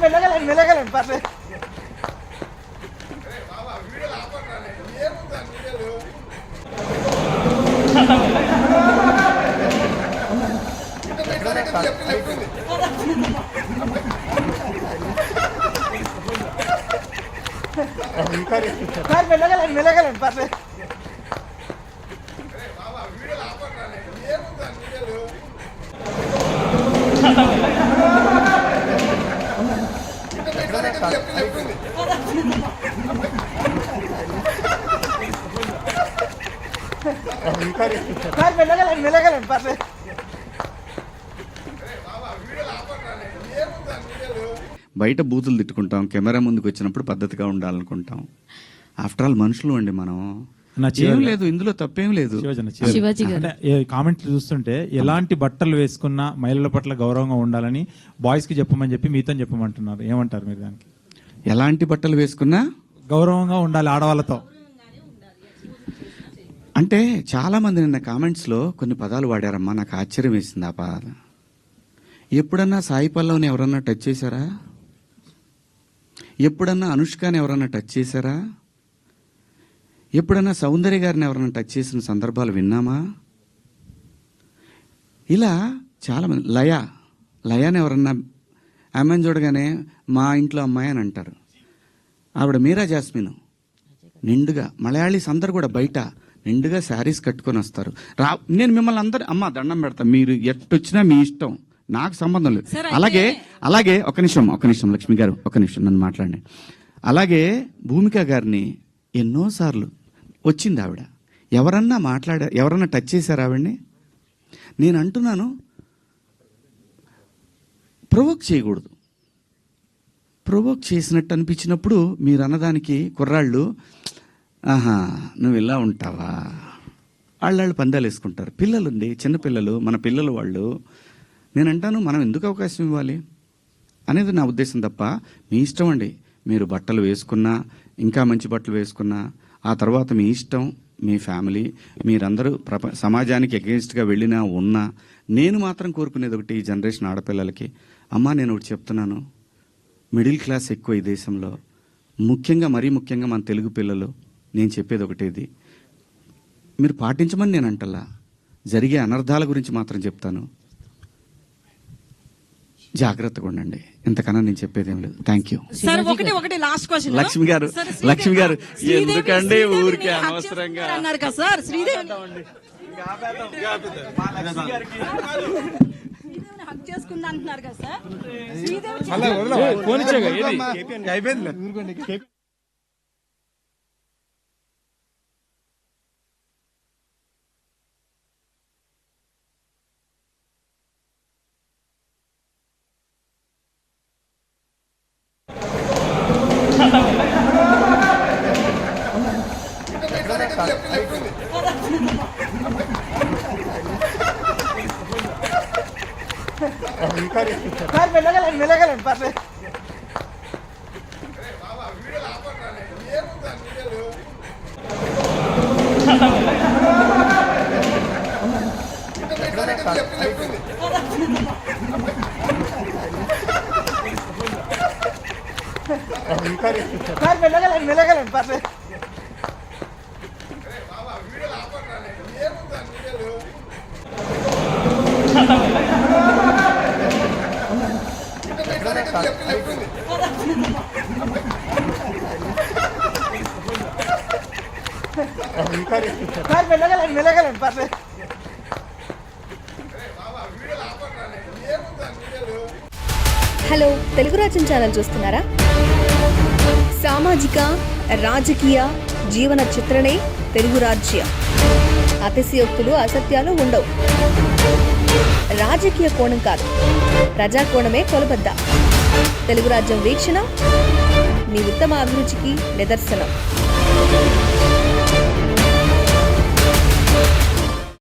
మెలగలండి పర్లేదు. మెలగలండి పర్లేదు. మెలగలండి పర్లేదు. బయట బూతులు తిట్టుకుంటాం, కెమెరా ముందుకు వచ్చినప్పుడు పద్ధతిగా ఉండాలనుకుంటాం. ఆఫ్టర్ ఆల్ మనుషులు అండి మనం. ఏం లేదు, ఇందులో తప్పేం లేదు. కామెంట్లు చూస్తుంటే ఎలాంటి బట్టలు వేసుకున్నా మహిళల పట్ల గౌరవంగా ఉండాలని బాయ్స్ కి చెప్పమని చెప్పి మీతో చెప్పమంటున్నారు. ఏమంటారు మీరు దానికి? ఎలాంటి బట్టలు వేసుకున్నా గౌరవంగా ఉండాలి ఆడవాళ్ళతో అంటే చాలా మంది నిన్న కామెంట్స్ లో కొన్ని పదాలు వాడారమ్మా. నాకు ఆశ్చర్యం వేసింది ఆ పదాలు. ఎప్పుడన్నా సాయి పల్లవిని ఎవరన్నా టచ్ చేశారా? ఎప్పుడన్నా అనుష్కని ఎవరన్నా టచ్ చేశారా? ఎప్పుడన్నా సౌందర్య గారిని ఎవరన్నా టచ్ చేసిన సందర్భాలు విన్నామా? ఇలా చాలామంది లయాని ఎవరన్నా ఆమెను చూడగానే మా ఇంట్లో అమ్మాయి అని అంటారు. ఆవిడ మీరా జాస్మిన్ నిండుగా, మలయాళీస్ అందరు కూడా బయట నిండుగా శారీస్ కట్టుకొని వస్తారు. నేను మిమ్మల్ని అందరు అమ్మ దండం పెడతా, మీరు ఎట్టొచ్చినా మీ ఇష్టం, నాకు సంబంధం లేదు. అలాగే ఒక నిమిషం లక్ష్మి గారు, ఒక నిమిషం నన్ను మాట్లాడండి. అలాగే భూమిక గారిని ఎన్నోసార్లు వచ్చింది ఆవిడ. ఎవరన్నా టచ్ చేశారు ఆవిడ్ని? నేను అంటున్నాను, ప్రొవోక్ చేయకూడదు. ప్రొవోక్ చేసినట్టు అనిపించినప్పుడు మీరు అన్నదానికి కుర్రాళ్ళు ఆహా నువ్వు ఇలా ఉంటావా, వాళ్ళు పందాలు వేసుకుంటారు. పిల్లలుండి చిన్నపిల్లలు, మన పిల్లలు వాళ్ళు. నేను అంటాను, మనం ఎందుకు అవకాశం ఇవ్వాలి అనేది నా ఉద్దేశం తప్ప మీ ఇష్టం అండి. మీరు బట్టలు వేసుకున్నా, ఇంకా మంచి బట్టలు వేసుకున్నా, ఆ తర్వాత మీ ఇష్టం, మీ ఫ్యామిలీ, మీరందరూ సమాజానికి అగెన్స్ట్గా వెళ్ళినా ఉన్నా. నేను మాత్రం కోరుకునేది ఒకటి, ఈ జనరేషన్ ఆడపిల్లలకి, అమ్మా నేను ఒకటి చెప్తున్నాను, మిడిల్ క్లాస్ ఎక్కువ ఈ దేశంలో, మరీ ముఖ్యంగా మన తెలుగు పిల్లలు. నేను చెప్పేది ఒకటేది, మీరు పాటించమని నేను అంటల్లా, జరిగే అనర్థాల గురించి మాత్రం చెప్తాను. జాగ్రత్తగా ఉండండి, ఇంతకన్నా నేను చెప్పేది ఏం లేదు. Thank you. లక్ష్మి గారు ఎందుకండి ఊరికే అనవసరంగా అన్నారు కదా సార్. శ్రీదేవి హక్ చేసుకుంది అంటున్నారు కదా సార్. శ్రీదేవి మెలగలండి పర్లేదు. మెలగలండి పర్లేదు. మెలగలండి పర్లేదు. హలో, తెలుగు రాజ్యం ఛానల్ చూస్తున్నారా? సామాజిక రాజకీయ జీవన చిత్రణే తెలుగు రాజ్యం. అతిశయోక్తులు అసత్యాలు ఉండవు. రాజకీయ కోణం కాదు, ప్రజా కోణమే కొలబద్ద. తెలుగు రాజ్యం వీక్షణ మీ ఉత్తమ అభిరుచికి నిదర్శనం.